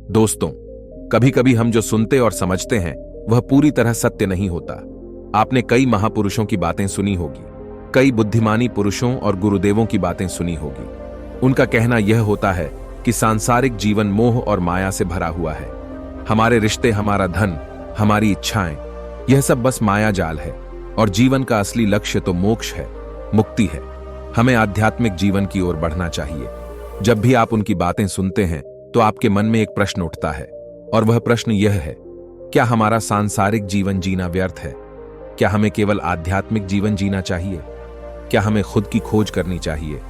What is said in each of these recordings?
दोस्तों, कभी कभी हम जो सुनते और समझते हैं वह पूरी तरह सत्य नहीं होता। आपने कई महापुरुषों की बातें सुनी होगी, कई बुद्धिमानी पुरुषों और गुरुदेवों की बातें सुनी होगी। उनका कहना यह होता है कि सांसारिक जीवन मोह और माया से भरा हुआ है। हमारे रिश्ते, हमारा धन, हमारी इच्छाएं, यह सब बस माया जाल है और जीवन का असली लक्ष्य तो मोक्ष है, मुक्ति है। हमें आध्यात्मिक जीवन की ओर बढ़ना चाहिए। जब भी आप उनकी बातें सुनते हैं तो आपके मन में एक प्रश्न उठता है, और वह प्रश्न यह है, क्या हमारा सांसारिक जीवन जीना व्यर्थ है? क्या हमें केवल आध्यात्मिक जीवन जीना चाहिए? क्या हमें खुद की खोज करनी चाहिए?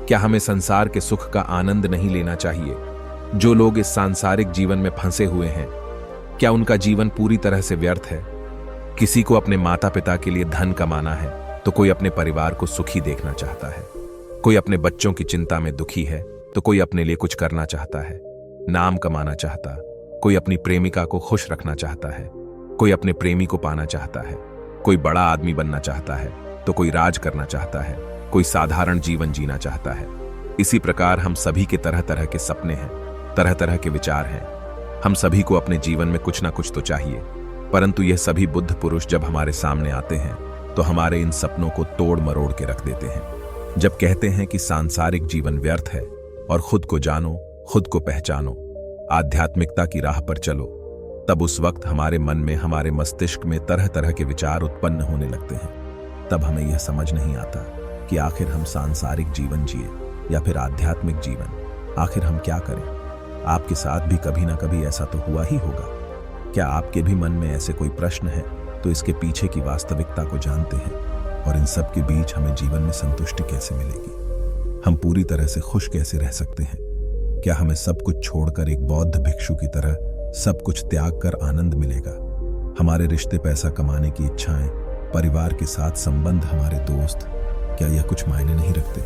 क्या हमें संसार के सुख का आनंद नहीं लेना चाहिए? जो लोग इस सांसारिक जीवन में फंसे हुए हैं, क्या उनका जीवन पूरी तरह से व्यर्थ है? किसी को अपने माता पिता के लिए धन कमाना है तो कोई अपने परिवार को सुखी देखना चाहता है। कोई अपने बच्चों की चिंता में दुखी है तो कोई अपने लिए कुछ करना चाहता है, नाम कमाना चाहता। कोई अपनी प्रेमिका को खुश रखना चाहता है, कोई अपने प्रेमी को पाना चाहता है। कोई बड़ा आदमी बनना चाहता है तो कोई राज करना चाहता है, कोई साधारण जीवन जीना चाहता है। इसी प्रकार हम सभी के तरह तरह के सपने हैं, तरह तरह के विचार हैं। हम सभी को अपने जीवन में कुछ ना कुछ तो चाहिए, परंतु यह सभी बुद्ध पुरुष जब हमारे सामने आते हैं तो हमारे इन सपनों को तोड़ मरोड़ के रख देते हैं। जब कहते हैं कि सांसारिक जीवन व्यर्थ है और खुद को जानो, खुद को पहचानो, आध्यात्मिकता की राह पर चलो, तब उस वक्त हमारे मन में, हमारे मस्तिष्क में तरह तरह के विचार उत्पन्न होने लगते हैं। तब हमें यह समझ नहीं आता कि आखिर हम सांसारिक जीवन जिए या फिर आध्यात्मिक जीवन, आखिर हम क्या करें। आपके साथ भी कभी ना कभी ऐसा तो हुआ ही होगा। क्या आपके भी मन में ऐसे कोई प्रश्न है तो इसके पीछे की वास्तविकता को जानते हैं? और इन सब के बीच हमें जीवन में संतुष्टि कैसे मिलेगी? हम पूरी तरह से खुश कैसे रह सकते हैं? क्या हमें सब कुछ छोड़कर एक बौद्ध भिक्षु की तरह सब कुछ त्याग कर आनंद मिलेगा? हमारे रिश्ते, पैसा कमाने की इच्छाएं, परिवार के साथ संबंध, हमारे दोस्त, क्या यह कुछ मायने नहीं रखते?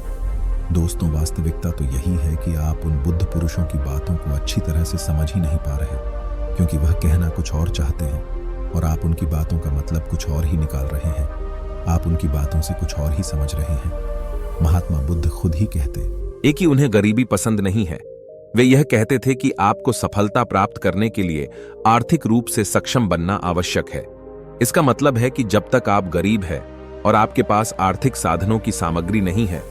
दोस्तों, वास्तविकता तो यही है कि आप उन बुद्ध पुरुषों की बातों को अच्छी तरह से समझ ही नहीं पा रहे, क्योंकि वह कहना कुछ और चाहते हैं और आप उनकी बातों का मतलब कुछ और ही निकाल रहे हैं। आप उनकी बातों से कुछ और ही समझ रहे हैं। महात्मा बुद्ध खुद ही कहते एक ही उन्हें गरीबी पसंद नहीं है। वे यह कहते थे कि आपको सफलता प्राप्त करने के लिए आर्थिक रूप से सक्षम बनना आवश्यक है। इसका मतलब है कि जब तक आप गरीब हैं और आपके पास आर्थिक साधनों की सामग्री नहीं है,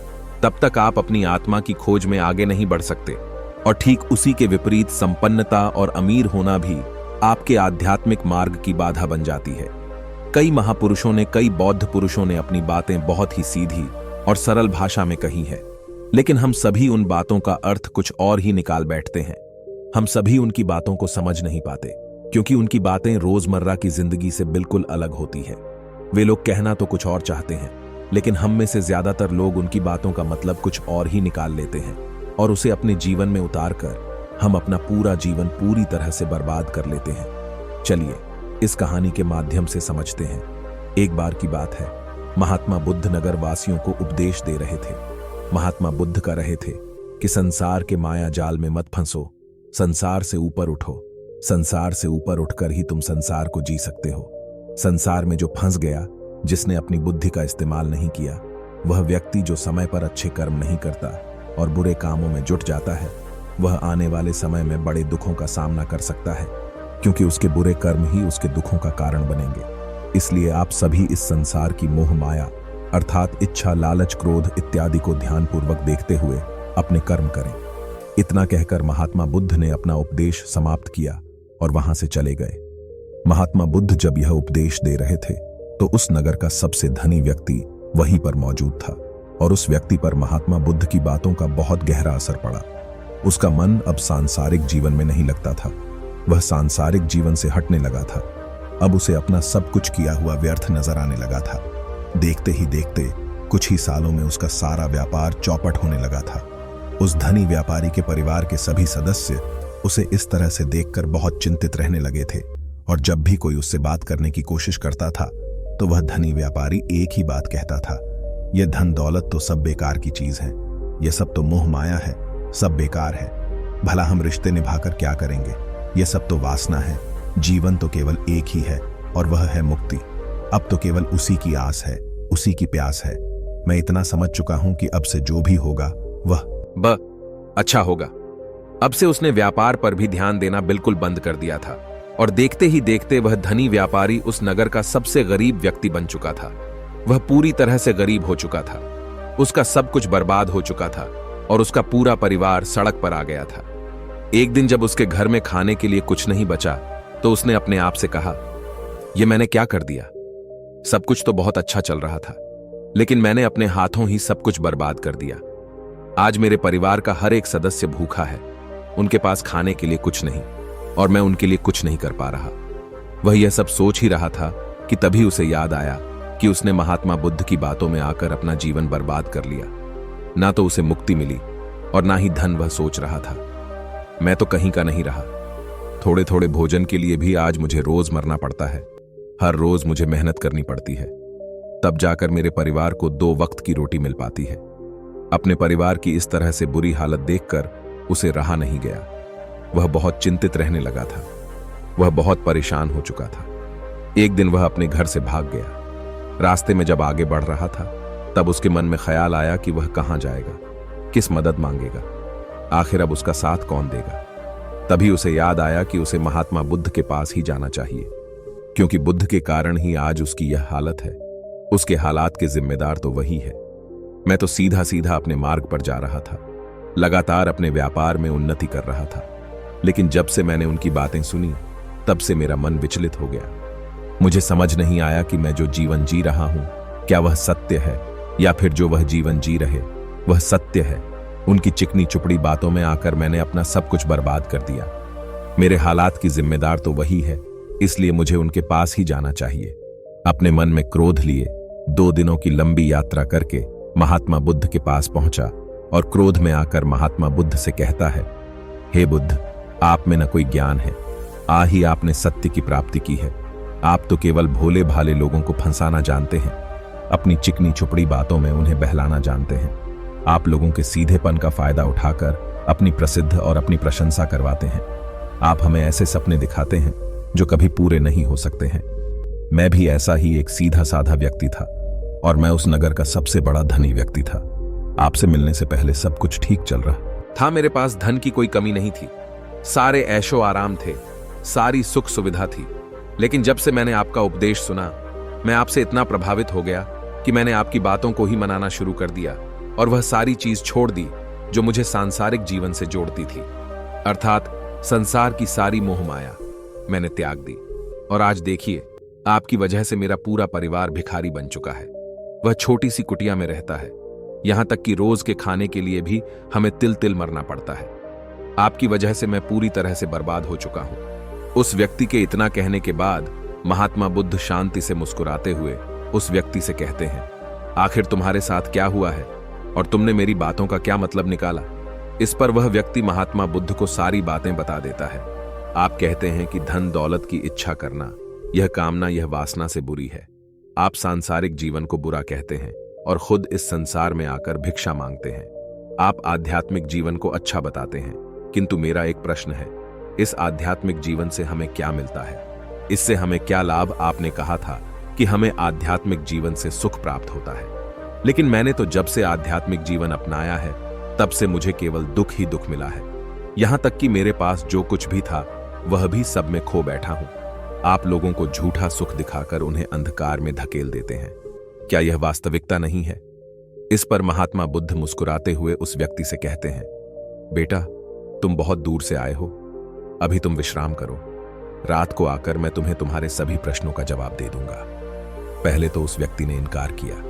तब तक आप अपनी आत्मा की खोज में आगे नहीं बढ़ सकते। और ठीक उसी के विपरीत संपन्नता और अमीर होना भी आपके आध्यात्मिक मार्ग की बाधा बन जाती है। कई महापुरुषों ने, कई बौद्ध पुरुषों ने अपनी बातें बहुत ही सीधी और सरल भाषा में कही है, लेकिन हम सभी उन बातों का अर्थ कुछ और ही निकाल बैठते हैं। हम सभी उनकी बातों को समझ नहीं पाते, क्योंकि उनकी बातें रोजमर्रा की जिंदगी से बिल्कुल अलग होती है। वे लोग कहना तो कुछ और चाहते हैं, लेकिन हम में से ज्यादातर लोग उनकी बातों का मतलब कुछ और ही निकाल लेते हैं और उसे अपने जीवन में उतारकर हम अपना पूरा जीवन पूरी तरह से बर्बाद कर लेते हैं। चलिए इस कहानी के माध्यम से समझते हैं। एक बार की बात है, महात्मा बुद्ध नगर वासियों को उपदेश दे रहे थे। महात्मा बुद्ध कह रहे थे कि संसार के माया जाल में मत फंसो, संसार से ऊपर उठो। संसार से ऊपर उठकर ही तुम संसार को जी सकते हो। संसार में जो फंस गया, जिसने अपनी बुद्धि का इस्तेमाल नहीं किया, वह व्यक्ति जो समय पर अच्छे कर्म नहीं करता और बुरे कामों में जुट जाता है, वह आने वाले समय में बड़े दुखों का सामना कर सकता है, क्योंकि उसके बुरे कर्म ही उसके दुखों का कारण बनेंगे। इसलिए आप सभी इस संसार की मोह माया अर्थात इच्छा, लालच, क्रोध इत्यादि को ध्यानपूर्वक देखते हुए अपने कर्म करें। इतना कहकर महात्मा बुद्ध ने अपना उपदेश समाप्त किया और वहां से चले गए। महात्मा बुद्ध जब यह उपदेश दे रहे थे तो उस नगर का सबसे धनी व्यक्ति वहीं पर मौजूद था और उस व्यक्ति पर महात्मा बुद्ध की बातों का बहुत गहरा असर पड़ा। उसका मन अब सांसारिक जीवन में नहीं लगता था। वह सांसारिक जीवन से हटने लगा था। अब उसे अपना सब कुछ किया हुआ व्यर्थ नजर आने लगा था। देखते ही देखते कुछ ही सालों में उसका सारा व्यापार चौपट होने लगा था। उस धनी व्यापारी के परिवार के सभी सदस्य उसे इस तरह से देखकर बहुत चिंतित रहने लगे थे और जब भी कोई उससे बात करने की कोशिश करता था तो वह धनी व्यापारी एक ही बात कहता था, यह धन दौलत तो सब बेकार की चीज है, यह सब तो मोह माया है, सब बेकार है। भला हम रिश्ते निभाकर क्या करेंगे? यह सब तो वासना है। जीवन तो केवल एक ही है और वह है मुक्ति। अब तो केवल उसी की आस है, उसी की प्यास है। मैं इतना समझ चुका हूं कि अब से जो भी होगा वह अच्छा होगा। अब से उसने व्यापार पर भी ध्यान देना बिल्कुल बंद कर दिया था और देखते ही देखते वह धनी व्यापारी उस नगर का सबसे गरीब व्यक्ति बन चुका था। वह पूरी तरह से गरीब हो चुका था। उसका सब कुछ बर्बाद हो चुका था और उसका पूरा परिवार सड़क पर आ गया था। एक दिन जब उसके घर में खाने के लिए कुछ नहीं बचा तो उसने अपने आप से कहा, यह मैंने क्या कर दिया? सब कुछ तो बहुत अच्छा चल रहा था, लेकिन मैंने अपने हाथों ही सब कुछ बर्बाद कर दिया। आज मेरे परिवार का हर एक सदस्य भूखा है, उनके पास खाने के लिए कुछ नहीं और मैं उनके लिए कुछ नहीं कर पा रहा। वह यह सब सोच ही रहा था कि तभी उसे याद आया कि उसने महात्मा बुद्ध की बातों में आकर अपना जीवन बर्बाद कर लिया। ना तो उसे मुक्ति मिली और ना ही धन। वह सोच रहा था, मैं तो कहीं का नहीं रहा। थोड़े थोड़े भोजन के लिए भी आज मुझे रोज मरना पड़ता है। हर रोज मुझे मेहनत करनी पड़ती है, तब जाकर मेरे परिवार को 2 वक्त की रोटी मिल पाती है। अपने परिवार की इस तरह से बुरी हालत देखकर उसे रहा नहीं गया। वह बहुत चिंतित रहने लगा था। वह बहुत परेशान हो चुका था। एक दिन वह अपने घर से भाग गया। रास्ते में जब आगे बढ़ रहा था तब उसके मन में ख्याल आया कि वह कहां जाएगा, किस मदद मांगेगा, आखिर अब उसका साथ कौन देगा। तभी उसे याद आया कि उसे महात्मा बुद्ध के पास ही जाना चाहिए, क्योंकि बुद्ध के कारण ही आज उसकी यह हालत है। उसके हालात के जिम्मेदार तो वही है। मैं तो सीधा सीधा अपने मार्ग पर जा रहा था, लगातार अपने व्यापार में उन्नति कर रहा था, लेकिन जब से मैंने उनकी बातें सुनी तब से मेरा मन विचलित हो गया। मुझे समझ नहीं आया कि मैं जो जीवन जी रहा हूं क्या वह सत्य है या फिर जो वह जीवन जी रहे वह सत्य है। उनकी चिकनी चुपड़ी बातों में आकर मैंने अपना सब कुछ बर्बाद कर दिया। मेरे हालात की जिम्मेदार तो वही है, इसलिए मुझे उनके पास ही जाना चाहिए। अपने मन में क्रोध लिए 2 दिनों की लंबी यात्रा करके महात्मा बुद्ध के पास पहुंचा और क्रोध में आकर महात्मा बुद्ध से कहता है, हे बुद्ध, आप में न कोई ज्ञान है, आ ही आपने सत्य की प्राप्ति की है। आप तो केवल भोले भाले लोगों को फंसाना जानते हैं, अपनी चिकनी छुपड़ी बातों में उन्हें बहलाना जानते हैं। आप लोगों के सीधेपन का फायदा उठाकर अपनी प्रसिद्ध और अपनी प्रशंसा करवाते हैं। आप हमें ऐसे सपने दिखाते हैं जो कभी पूरे नहीं हो सकते हैं। मैं भी ऐसा ही एक सीधा साधा व्यक्ति था और मैं उस नगर का सबसे बड़ा धनी व्यक्ति था। आपसे मिलने से पहले सब कुछ ठीक चल रहा था। मेरे पास धन की कोई कमी नहीं थी, सारे ऐशो आराम थे, सारी सुख सुविधा थी। लेकिन जब से मैंने आपका उपदेश सुना, मैं आपसे इतना प्रभावित हो गया कि मैंने आपकी बातों को ही मनाना शुरू कर दिया और वह सारी चीज छोड़ दी जो मुझे सांसारिक जीवन से जोड़ती थी, अर्थात संसार की सारी मोह माया मैंने त्याग दी। और आज देखिए, आपकी वजह से मेरा पूरा परिवार भिखारी बन चुका है। वह छोटी सी कुटिया में रहता है, यहां तक कि रोज के खाने के लिए भी हमें तिल तिल मरना पड़ता है। आपकी वजह से मैं पूरी तरह से बर्बाद हो चुका हूं। उस व्यक्ति के इतना कहने के बाद महात्मा बुद्ध शांति से मुस्कुराते हुए उस व्यक्ति से कहते हैं, आखिर तुम्हारे साथ क्या हुआ है और तुमने मेरी बातों का क्या मतलब निकाला? इस पर वह व्यक्ति महात्मा बुद्ध को सारी बातें बता देता है। आप कहते हैं कि धन दौलत की इच्छा करना, यह कामना, यह वासना से बुरी है। आप सांसारिक जीवन को बुरा कहते हैं और खुद इस संसार में आकर भिक्षा मांगते हैं। आप आध्यात्मिक जीवन को अच्छा बताते हैं, किंतु मेरा एक प्रश्न है, इस आध्यात्मिक जीवन से हमें क्या मिलता है? इससे हमें क्या लाभ? आपने कहा था कि हमें आध्यात्मिक जीवन से सुख प्राप्त होता है, लेकिन मैंने तो जब से आध्यात्मिक जीवन अपनाया है तब से मुझे केवल दुख ही दुख मिला है। यहां तक कि मेरे पास जो कुछ भी था वह भी सब में खो बैठा हूं। आप लोगों को झूठा सुख दिखाकर उन्हें अंधकार में धकेल देते हैं। क्या यह वास्तविकता नहीं है? इस पर महात्मा बुद्ध मुस्कुराते हुए उस व्यक्ति से कहते हैं, बेटा, तुम बहुत दूर से आए हो, अभी तुम विश्राम करो। रात को आकर मैं तुम्हें तुम्हारे सभी प्रश्नों का जवाब दे दूंगा। पहले तो उस व्यक्ति ने इनकार किया,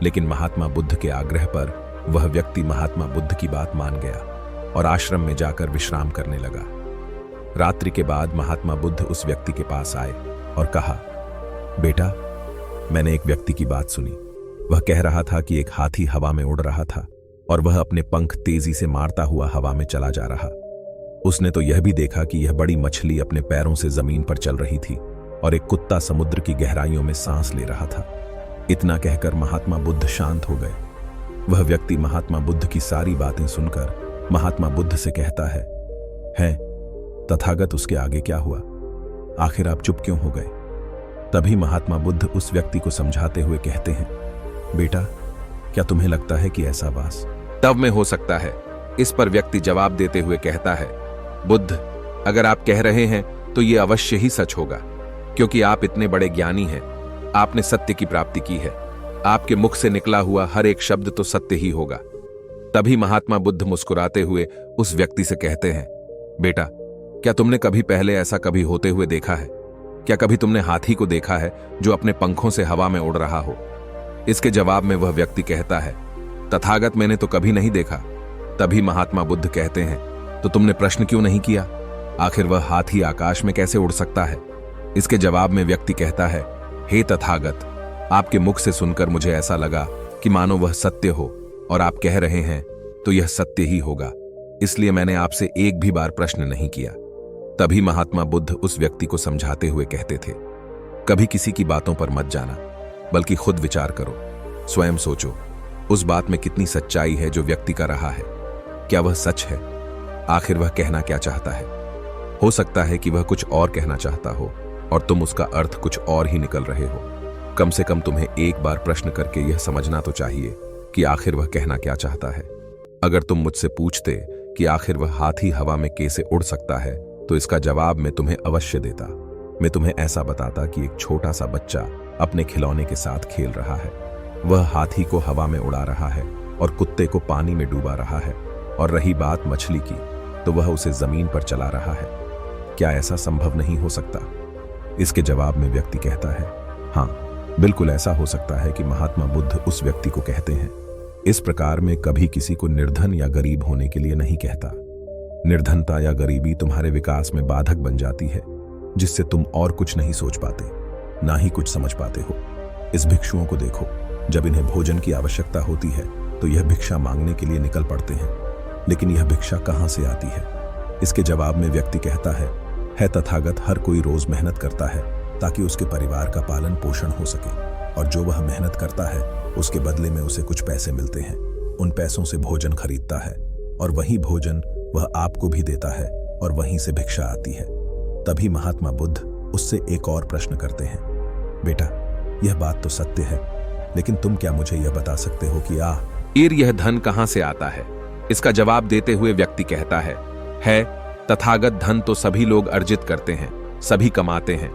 लेकिन महात्मा बुद्ध के आग्रह पर वह व्यक्ति महात्मा बुद्ध की बात मान गया और आश्रम में जाकर विश्राम करने लगा। रात्रि के बाद महात्मा बुद्ध उस व्यक्ति के पास आए और कहा, बेटा, मैंने एक व्यक्ति की बात सुनी। वह कह रहा था कि एक हाथी हवा में उड़ रहा था और वह अपने पंख तेजी से मारता हुआ हवा में चला जा रहा। उसने तो यह भी देखा कि यह बड़ी मछली अपने पैरों से जमीन पर चल रही थी और एक कुत्ता समुद्र की गहराइयों में सांस ले रहा था। इतना कहकर महात्मा बुद्ध शांत हो गए। वह व्यक्ति महात्मा बुद्ध की सारी बातें सुनकर महात्मा बुद्ध से कहता है तथागत, उसके आगे क्या हुआ? आखिर आप चुप क्यों हो गए? तभी महात्मा बुद्ध उस व्यक्ति को समझाते हुए कहते हैं, बेटा, क्या तुम्हें लगता है कि ऐसा वास तब में हो सकता है इस पर व्यक्ति जवाब देते हुए कहता है, बुद्ध, अगर आप कह रहे हैं तो ये अवश्य ही सच होगा, क्योंकि आप इतने बड़े ज्ञानी हैं। आपने सत्य की प्राप्ति की है। आपके मुख से निकला हुआ हर एक शब्द तो सत्य ही होगा। तभी महात्मा बुद्ध मुस्कुराते हुए उस व्यक्ति से कहते हैं, बेटा, क्या तुमने कभी पहले ऐसा कभी होते हुए देखा है? क्या कभी तुमने हाथी को देखा है जो अपने पंखों से हवा में उड़ रहा हो? इसके जवाब में वह व्यक्ति कहता है, तथागत, मैंने तो कभी नहीं देखा। तभी महात्मा बुद्ध कहते हैं, तो तुमने प्रश्न क्यों नहीं किया? आखिर वह हाथी आकाश में कैसे उड़ सकता है? इसके जवाब में व्यक्ति कहता है, हे तथागत, आपके मुख से सुनकर मुझे ऐसा लगा कि मानो वह सत्य हो, और आप कह रहे हैं तो यह सत्य ही होगा, इसलिए मैंने आपसे एक भी बार प्रश्न नहीं किया। तभी महात्मा बुद्ध उस व्यक्ति को समझाते हुए कहते थे, कभी किसी की बातों पर मत जाना, बल्कि खुद विचार करो, स्वयं सोचो, उस बात में कितनी सच्चाई है जो व्यक्ति का रहा है। क्या वह सच है? आखिर वह कहना क्या चाहता है? हो सकता है कि वह कुछ और कहना चाहता हो और तुम उसका अर्थ कुछ और ही निकल रहे हो। कम से कम तुम्हें एक बार प्रश्न करके यह समझना तो चाहिए कि आखिर वह कहना क्या चाहता है। अगर तुम मुझसे पूछते कि आखिर वह हाथी हवा में कैसे उड़ सकता है, तो इसका जवाब मैं तुम्हें अवश्य देता। मैं तुम्हें ऐसा बताता कि एक छोटा सा बच्चा अपने खिलौने के साथ खेल रहा है। वह हाथी को हवा में उड़ा रहा है और कुत्ते को पानी में डूबा रहा है, और रही बात मछली की, तो वह उसे जमीन पर चला रहा है। क्या ऐसा संभव नहीं हो सकता? इसके जवाब में व्यक्ति कहता है, हाँ, बिल्कुल ऐसा हो सकता है कि महात्मा बुद्ध उस व्यक्ति को कहते हैं। इस प्रकार मैं कभी किसी को निर्धन या गरीब होने के लिए नहीं कहता। निर्धनता या गरीबी तुम्हारे विकास में बाधक बन जाती है, जिससे तुम और कुछ नहीं सोच पाते, ना ही कुछ समझ पाते हो। इस भिक्षुओं को देखो, जब इन्हें भोजन की आवश्यकता होती है तो यह भिक्षा मांगने के लिए निकल पड़ते हैं, लेकिन यह भिक्षा कहां से आती है? इसके जवाब में व्यक्ति कहता है तथागत, हर कोई रोज मेहनत करता है ताकि उसके परिवार का पालन पोषण हो सके, और जो वह मेहनत करता है उसके बदले में उसे कुछ पैसे मिलते हैं। उन पैसों से भोजन खरीदता है, और वही भोजन वह आपको भी देता है, और वहीं से भिक्षा आती है। तभी महात्मा बुद्ध उससे एक और प्रश्न करते हैं, बेटा, यह बात तो सत्य है, लेकिन तुम क्या मुझे यह बता सकते हो कि यह धन कहां से आता है? इसका जवाब देते हुए व्यक्ति कहता है तथागत, धन तो सभी लोग अर्जित करते हैं, सभी कमाते हैं।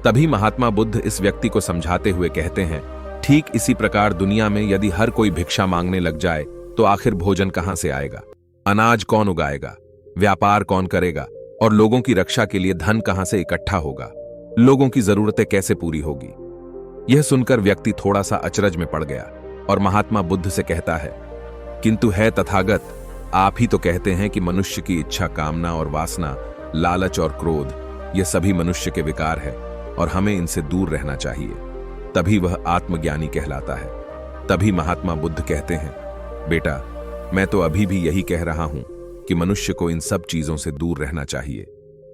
तभी महात्मा बुद्ध इस व्यक्ति को समझाते हुए कहते हैं, ठीक इसी प्रकार दुनिया में यदि हर कोई भिक्षा मांगने लग जाए तो आखिर भोजन कहां से आएगा? अनाज कौन उगाएगा? व्यापार कौन करेगा? और लोगों की रक्षा के लिए धन कहां से इकट्ठा होगा? लोगों की जरूरतें कैसे पूरी होगी? यह सुनकर व्यक्ति थोड़ा सा अचरज में पड़ गया और महात्मा बुद्ध से कहता है, किंतु तथागत, आप ही तो कहते हैं कि मनुष्य की इच्छा, कामना और वासना, लालच और क्रोध, ये सभी मनुष्य के विकार है और हमें इनसे दूर रहना चाहिए, तभी वह आत्मज्ञानी कहलाता है। तभी महात्मा बुद्ध कहते हैं, बेटा, मैं तो अभी भी यही कह रहा हूं कि मनुष्य को इन सब चीजों से दूर रहना चाहिए।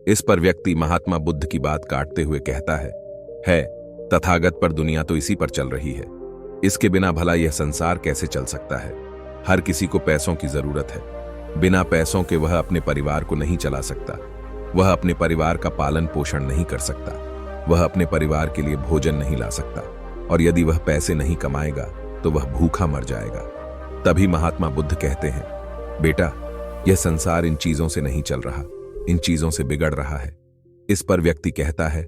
इस पर व्यक्ति महात्मा बुद्ध की बात काटते हुए कहता है तथागत, पर दुनिया तो इसी पर चल रही है। इसके बिना भला यह संसार कैसे चल सकता है? हर किसी को पैसों की जरूरत है। बिना पैसों के वह अपने परिवार को नहीं चला सकता। वह अपने परिवार का पालन पोषण नहीं कर सकता। वह अपने परिवार के लिए भोजन नहीं ला सकता, और यदि वह पैसे नहीं कमाएगा तो वह भूखा मर जाएगा। तभी महात्मा बुद्ध कहते हैं, बेटा, यह संसार इन चीजों से नहीं चल रहा, इन चीजों से बिगड़ रहा है। इस पर व्यक्ति कहता है,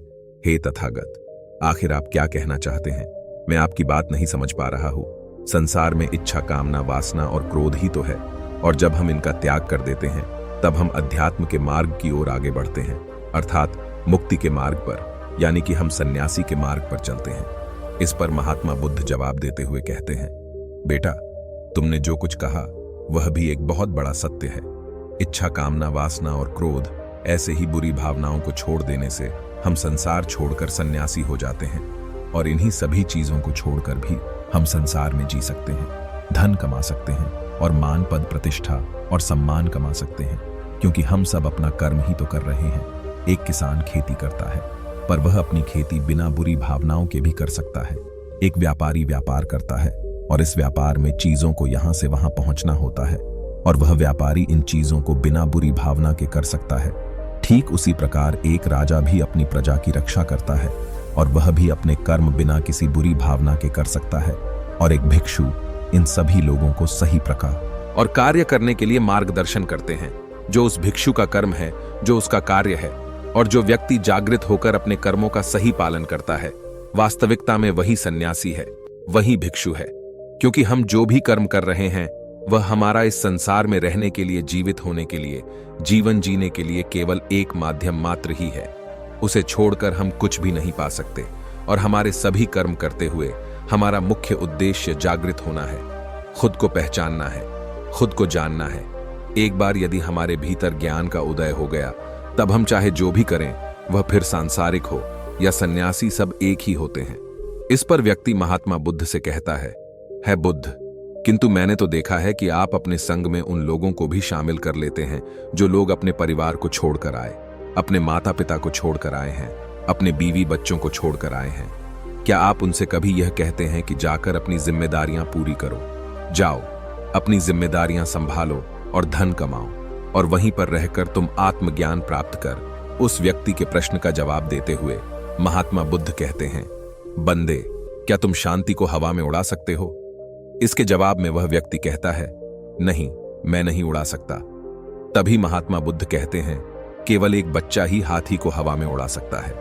हे तथागत, आखिर आप क्या कहना चाहते हैं? मैं आपकी बात नहीं समझ पा रहा हूं। संसार में इच्छा, कामना, वासना और क्रोध ही तो है, और जब हम इनका त्याग कर देते हैं तब हम अध्यात्म के मार्ग की ओर आगे बढ़ते हैं, अर्थात मुक्ति के मार्ग पर, यानी कि हम सन्यासी के मार्ग पर चलते हैं। इस पर महात्मा बुद्ध जवाब देते हुए कहते हैं, बेटा, तुमने जो कुछ कहा वह भी एक बहुत बड़ा सत्य है। इच्छा, कामना, वासना और क्रोध, ऐसे ही बुरी भावनाओं को छोड़ देने से हम संसार छोड़कर सन्यासी हो जाते हैं, और इन्हीं सभी चीजों को छोड़कर भी हम संसार में जी सकते हैं, धन कमा सकते हैं, और मान, पद, प्रतिष्ठा और सम्मान कमा सकते हैं, क्योंकि हम सब अपना कर्म ही तो कर रहे हैं। एक किसान खेती करता है, पर वह अपनी खेती बिना बुरी भावनाओं के भी कर सकता है। एक व्यापारी व्यापार करता है, और इस व्यापार में चीजों को यहां से वहां पहुंचना होता है, और वह व्यापारी इन चीजों को बिना बुरी भावना के कर सकता है। ठीक उसी प्रकार एक राजा भी अपनी प्रजा की रक्षा करता है, और वह भी अपने कर्म बिना किसी बुरी भावना के कर सकता है। और एक भिक्षु इन सभी लोगों को सही प्रकार और कार्य करने के लिए मार्गदर्शन करते हैं, जो उस भिक्षु का कर्म है, जो उसका कार्य है। और जो व्यक्ति जागृत होकर अपने कर्मों का सही पालन करता है, वास्तविकता में वही सन्यासी है, वही भिक्षु है। क्योंकि हम जो भी कर्म कर रहे हैं वह हमारा इस संसार में रहने के लिए, जीवित होने के लिए, जीवन जीने के लिए केवल एक माध्यम मात्र ही है। उसे छोड़कर हम कुछ भी नहीं पा सकते। और हमारे सभी कर्म करते हुए हमारा मुख्य उद्देश्य जागृत होना है, खुद को पहचानना है, खुद को जानना है। एक बार यदि हमारे भीतर ज्ञान का उदय हो गया, तब हम चाहे जो भी करें, वह फिर सांसारिक हो या सन्यासी, सब एक ही होते हैं। इस पर व्यक्ति महात्मा बुद्ध से कहता है बुद्ध, किंतु मैंने तो देखा है कि आप अपने संग में उन लोगों को भी शामिल कर लेते हैं जो लोग अपने परिवार को छोड़कर आए, अपने माता पिता को छोड़कर आए हैं, अपने बीवी बच्चों को छोड़कर आए हैं। क्या आप उनसे कभी यह कहते हैं कि जाकर अपनी जिम्मेदारियां पूरी करो, जाओ अपनी जिम्मेदारियां संभालो और धन कमाओ, और वहीं पर रहकर तुम आत्मज्ञान प्राप्त कर? उस व्यक्ति के प्रश्न का जवाब देते हुए महात्मा बुद्ध कहते हैं, बंदे, क्या तुम शांति को हवा में उड़ा सकते हो? इसके जवाब में वह व्यक्ति कहता है, नहीं, मैं नहीं उड़ा सकता। तभी महात्मा बुद्ध कहते हैं, केवल एक बच्चा ही हाथी को हवा में उड़ा सकता है।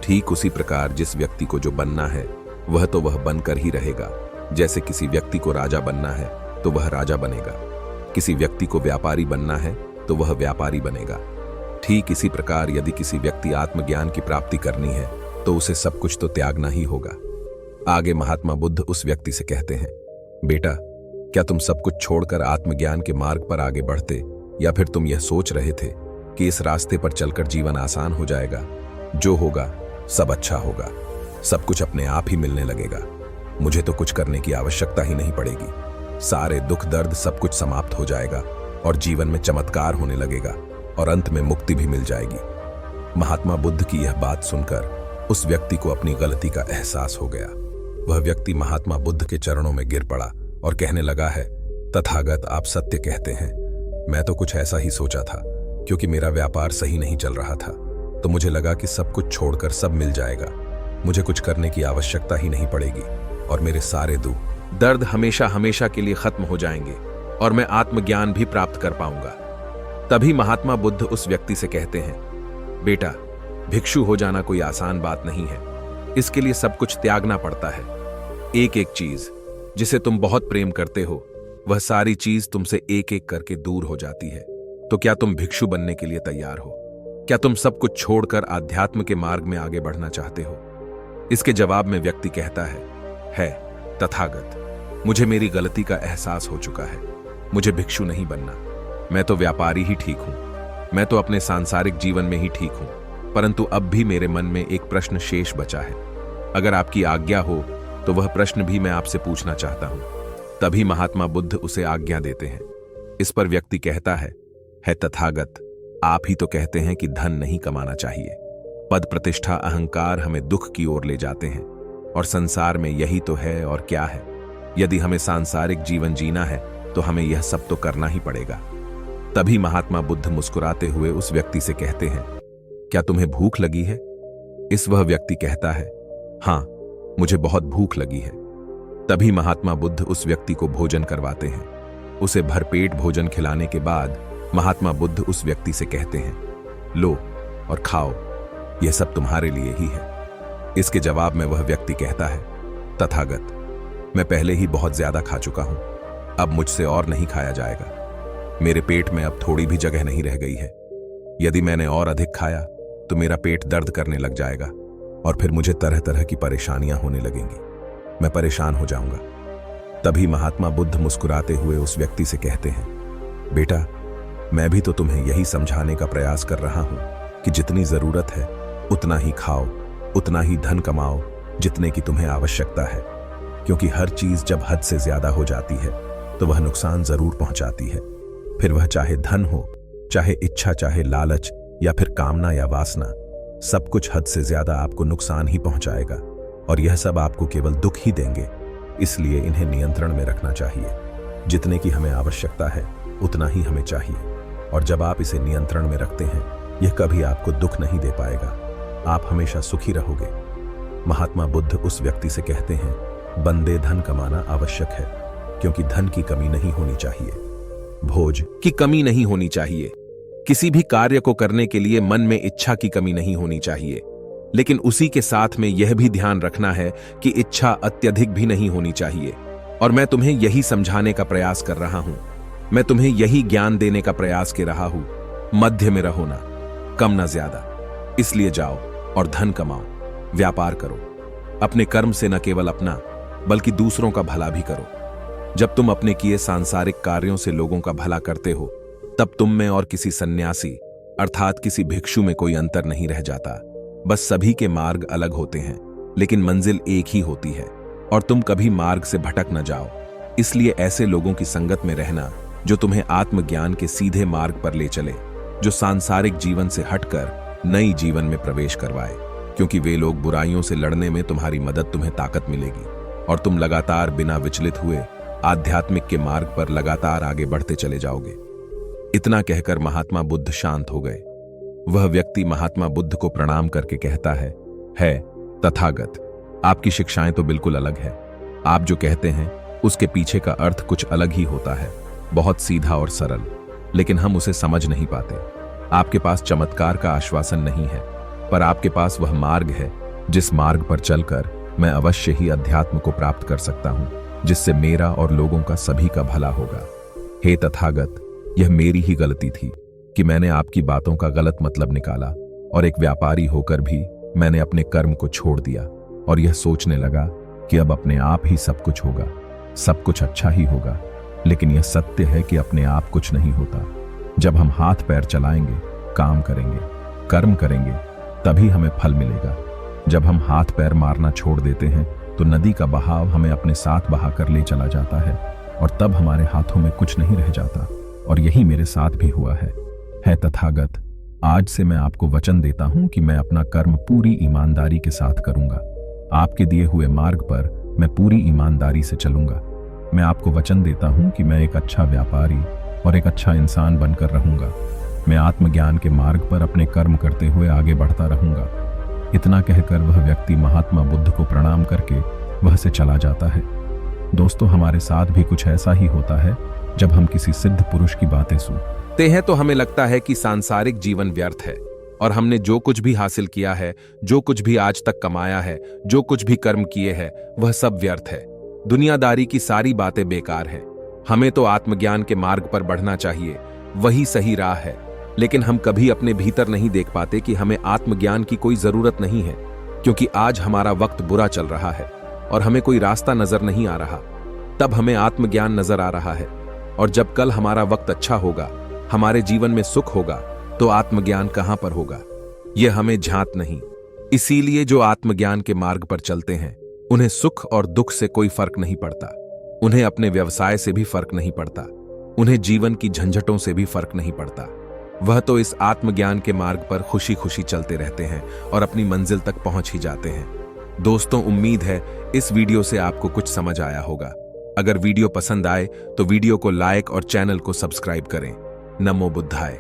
ठीक उसी प्रकार जिस व्यक्ति को जो बनना है वह तो वह बनकर ही रहेगा। जैसे किसी व्यक्ति को राजा बनना है तो वह राजा बनेगा, किसी व्यक्ति को व्यापारी बनना है तो वह व्यापारी बनेगा। ठीक इसी प्रकार यदि किसी व्यक्ति आत्मज्ञान की प्राप्ति करनी है तो उसे सब कुछ तो त्यागना ही होगा। आगे महात्मा बुद्ध उस व्यक्ति से कहते हैं, बेटा, क्या तुम सब कुछ छोड़कर आत्मज्ञान के मार्ग पर आगे बढ़ते, या फिर तुम यह सोच रहे थे कि इस रास्ते पर चलकर जीवन आसान हो जाएगा? जो होगा सब अच्छा होगा, सब कुछ अपने आप ही मिलने लगेगा, मुझे तो कुछ करने की आवश्यकता ही नहीं पड़ेगी, सारे दुख दर्द सब कुछ समाप्त हो जाएगा और जीवन में चमत्कार होने लगेगा और अंत में मुक्ति भी मिल जाएगी। महात्मा बुद्ध की यह बात सुनकर उस व्यक्ति को अपनी गलती का एहसास हो गया। वह व्यक्ति महात्मा बुद्ध के चरणों में गिर पड़ा और कहने लगा है, तथागत, आप सत्य कहते हैं। मैं तो कुछ ऐसा ही सोचा था, क्योंकि मेरा व्यापार सही नहीं चल रहा था, तो मुझे लगा कि सब कुछ छोड़कर सब मिल जाएगा, मुझे कुछ करने की आवश्यकता ही नहीं पड़ेगी और मेरे सारे दुख दर्द हमेशा हमेशा के लिए खत्म हो जाएंगे और मैं आत्मज्ञान भी प्राप्त कर पाऊंगा। तभी महात्मा बुद्ध उस व्यक्ति से कहते हैं, बेटा, भिक्षु हो जाना कोई आसान बात नहीं है, इसके लिए सब कुछ त्यागना पड़ता है। एक एक चीज जिसे तुम बहुत प्रेम करते हो, वह सारी चीज तुमसे एक एक करके दूर हो जाती है। तो क्या तुम भिक्षु बनने के लिए तैयार हो? क्या तुम सब कुछ छोड़कर आध्यात्म के मार्ग में आगे बढ़ना चाहते हो? इसके जवाब में व्यक्ति कहता है तथागत, मुझे मेरी गलती का एहसास हो चुका है, मुझे भिक्षु नहीं बनना, मैं तो व्यापारी ही ठीक हूं, मैं तो अपने सांसारिक जीवन में ही ठीक हूं, परंतु अब भी मेरे मन में एक प्रश्न शेष बचा है। अगर आपकी आज्ञा हो तो वह प्रश्न भी मैं आपसे पूछना चाहता हूं। तभी महात्मा बुद्ध उसे आज्ञा देते हैं। इस पर व्यक्ति कहता है तथागत, आप ही तो कहते हैं कि धन नहीं कमाना चाहिए, पद प्रतिष्ठा अहंकार हमें दुख की ओर ले जाते हैं, और संसार में यही तो है और क्या है। यदि हमें सांसारिक जीवन जीना है तो हमें यह सब तो करना ही पड़ेगा। तभी महात्मा बुद्ध मुस्कुराते हुए उस व्यक्ति से कहते हैं, क्या तुम्हें भूख लगी है? इस वह व्यक्ति कहता है, हाँ, मुझे बहुत भूख लगी है। तभी महात्मा बुद्ध उस व्यक्ति को भोजन करवाते हैं। उसे भरपेट भोजन खिलाने के बाद महात्मा बुद्ध उस व्यक्ति से कहते हैं, लो और खाओ, यह सब तुम्हारे लिए ही है। इसके जवाब में वह व्यक्ति कहता है, तथागत, मैं पहले ही बहुत ज्यादा खा चुका हूं, अब मुझसे और नहीं खाया जाएगा, मेरे पेट में अब थोड़ी भी जगह नहीं रह गई है। यदि मैंने और अधिक खाया तो मेरा पेट दर्द करने लग जाएगा और फिर मुझे तरह तरह की परेशानियां होने लगेंगी, मैं परेशान हो जाऊंगा। तभी महात्मा बुद्ध मुस्कुराते हुए उस व्यक्ति से कहते हैं, बेटा, मैं भी तो तुम्हें यही समझाने का प्रयास कर रहा हूं कि जितनी जरूरत है उतना ही खाओ, उतना ही धन कमाओ जितने की तुम्हें आवश्यकता है, क्योंकि हर चीज जब हद से ज्यादा हो जाती है तो वह नुकसान जरूर पहुंचाती है। फिर वह चाहे धन हो, चाहे इच्छा, चाहे लालच, या फिर कामना या वासना, सब कुछ हद से ज्यादा आपको नुकसान ही पहुंचाएगा और यह सब आपको केवल दुख ही देंगे। इसलिए इन्हें नियंत्रण में रखना चाहिए। जितने की हमें आवश्यकता है उतना ही हमें चाहिए, और जब आप इसे नियंत्रण में रखते हैं, यह कभी आपको दुख नहीं दे पाएगा, आप हमेशा सुखी रहोगे। महात्मा बुद्ध उस व्यक्ति से कहते हैं, बंदे, धन कमाना आवश्यक है, क्योंकि धन की कमी नहीं होनी चाहिए। भोज की कमी नहीं होनी चाहिए। किसी भी कार्य को करने के लिए मन में इच्छा की कमी नहीं होनी चाहिए, लेकिन उसी के साथ में यह भी ध्यान रखना है कि इच्छा अत्यधिक भी नहीं होनी चाहिए। और मैं तुम्हें यही समझाने का प्रयास कर रहा हूं, मैं तुम्हें यही ज्ञान देने का प्रयास कर रहा हूं। मध्य में रहो ना, कम ना ज्यादा। इसलिए जाओ और धन कमाओ, व्यापार करो। अपने कर्म से न केवल अपना बल्कि दूसरों का भला भी करो। जब तुम अपने किए सांसारिक कार्यों से लोगों का भला करते हो, तब तुम में और किसी सन्यासी अर्थात किसी भिक्षु में कोई अंतर नहीं रह जाता। बस सभी के मार्ग अलग होते हैं, लेकिन मंजिल एक ही होती है और तुम कभी मार्ग से भटक न जाओ। इसलिए ऐसे लोगों की संगत में रहना जो तुम्हें आत्मज्ञान के सीधे मार्ग पर ले चले, जो सांसारिक जीवन से हटकर नई जीवन में प्रवेश करवाए, क्योंकि वे लोग बुराइयों से लड़ने में तुम्हारी मदद, तुम्हें ताकत मिलेगी और तुम लगातार बिना विचलित हुए आध्यात्मिक के मार्ग पर लगातार आगे बढ़ते चले जाओगे। इतना कहकर महात्मा बुद्ध शांत हो गए। वह व्यक्ति महात्मा बुद्ध को प्रणाम करके कहता है तथागत, आपकी शिक्षाएं तो बिल्कुल अलग है। आप जो कहते हैं उसके पीछे का अर्थ कुछ अलग ही होता है, बहुत सीधा और सरल, लेकिन हम उसे समझ नहीं पाते। आपके पास चमत्कार का आश्वासन नहीं है, पर आपके पास वह मार्ग है जिस मार्ग पर चलकर मैं अवश्य ही अध्यात्म को प्राप्त कर सकता हूं, जिससे मेरा और लोगों का सभी का भला होगा। हे तथागत, यह मेरी ही गलती थी कि मैंने आपकी बातों का गलत मतलब निकाला और एक व्यापारी होकर भी मैंने अपने कर्म को छोड़ दिया और यह सोचने लगा कि अब अपने आप ही सब कुछ होगा, सब कुछ अच्छा ही होगा। लेकिन यह सत्य है कि अपने आप कुछ नहीं होता। जब हम हाथ पैर चलाएंगे, काम करेंगे, कर्म करेंगे, तभी हमें फल मिलेगा। जब हम हाथ पैर मारना छोड़ देते हैं तो नदी का बहाव हमें अपने साथ बहाकर ले चला जाता है और तब हमारे हाथों में कुछ नहीं रह जाता। और यही मेरे साथ भी हुआ है तथागत, आज से मैं आपको वचन देता हूं कि मैं अपना कर्म पूरी ईमानदारी के साथ करूंगा। आपके दिए हुए मार्ग पर मैं पूरी ईमानदारी से चलूंगा। मैं आपको वचन देता हूं कि मैं एक अच्छा व्यापारी और एक अच्छा इंसान बनकर रहूंगा। मैं आत्मज्ञान के मार्ग पर अपने कर्म करते हुए आगे बढ़ता रहूंगा। इतना कहकर वह व्यक्ति महात्मा बुद्ध को प्रणाम करके वह से चला जाता है। दोस्तों, हमारे साथ भी कुछ ऐसा ही होता है। जब हम किसी सिद्ध पुरुष की बातें सुनते हैं तो हमें लगता है कि सांसारिक जीवन व्यर्थ है और हमने जो कुछ भी हासिल किया है, जो कुछ भी आज तक कमाया है, जो कुछ भी कर्म किए हैं, वह सब व्यर्थ है। दुनियादारी की सारी बातें बेकार हैं। हमें तो आत्मज्ञान के मार्ग पर बढ़ना चाहिए, वही सही राह है। लेकिन हम कभी अपने भीतर नहीं देख पाते कि हमें आत्मज्ञान की कोई जरूरत नहीं है, क्योंकि आज हमारा वक्त बुरा चल रहा है और हमें कोई रास्ता नजर नहीं आ रहा। तब हमें आत्मज्ञान नजर आ रहा है, और जब कल हमारा वक्त अच्छा होगा, हमारे जीवन में सुख होगा, तो आत्मज्ञान कहां पर होगा, यह हमें झांत नहीं। इसीलिए जो आत्मज्ञान के मार्ग पर चलते हैं उन्हें सुख और दुख से कोई फर्क नहीं पड़ता, उन्हें अपने व्यवसाय से भी फर्क नहीं पड़ता, उन्हें जीवन की झंझटों से भी फर्क नहीं पड़ता। वह तो इस आत्मज्ञान के मार्ग पर खुशी खुशी चलते रहते हैं और अपनी मंजिल तक पहुंच ही जाते हैं। दोस्तों, उम्मीद है इस वीडियो से आपको कुछ समझ आया होगा। अगर वीडियो पसंद आए तो वीडियो को लाइक और चैनल को सब्सक्राइब करें। नमो बुद्धाय।